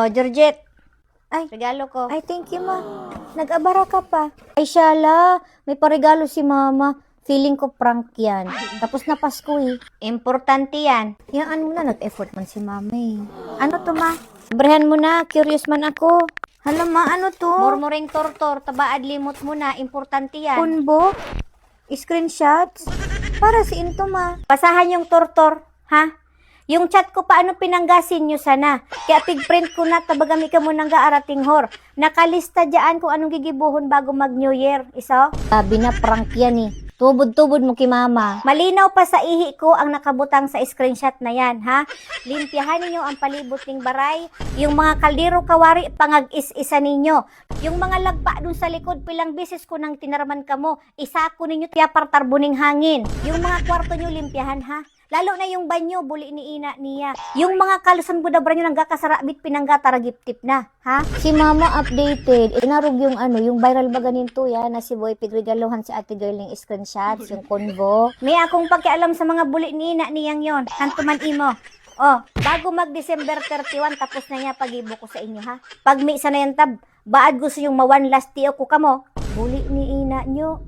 Oh, Georgette. Ay. Regalo ko. Ay, thank you, ma. Nag-abara ka pa. Ay, syala. May paregalo si mama. Feeling ko prank yan. Tapos na Pasko eh. Importante yan. Yan mo na, nag-effort man si mama eh. Ano to, ma? Brehan mo na. Curious man ako. Hala, ma, ano to? Murmuring tortor, tabaad limot mo na. Importante yan. Kunbo? Screenshots? Para si into, ma. Basahan yung tortor, ha? Yung chat ko paano pinanggasin nyo sana. Kaya tig-print ko na tabagami ka mo nang gaarating hor. Nakalista dyan kung anong gigibuhon bago mag New Year. Iso? Sabi na prank yan eh. Tubod-tubod mo kay mama. Malinaw pa sa ihi ko ang nakabutang sa screenshot na yan, ha? Limpyahan ninyo ang palibot ng baray. Yung mga kaldero kawari, pangag-is-isa ninyo. Yung mga lagpa dun sa likod, pilang bisis ko nang tinaraman ka mo. Isako ninyo tiya partarbuning hangin. Yung mga kwarto nyo, limpyahan, ha? Lalo na yung banyo, buli ni ina niya. Yung mga kalusan budabra nyo nang kakasarabit, pinanggataragip-tip na, ha? Si mama updated. Inarog yung yung viral ba ganinto yan na si Boy Pedregaluhan si ate girl ng screenshots, yung convo. May akong pakialam sa mga buli ni ina niyang yon. Hantuman imo. Oh, bago mag December 31, tapos na niya pag-ibo ko sa inyo, ha? Pag may isa na yan tab, baad gusto yung mawan last tiyo ko kamo. Buli ni ina nyo.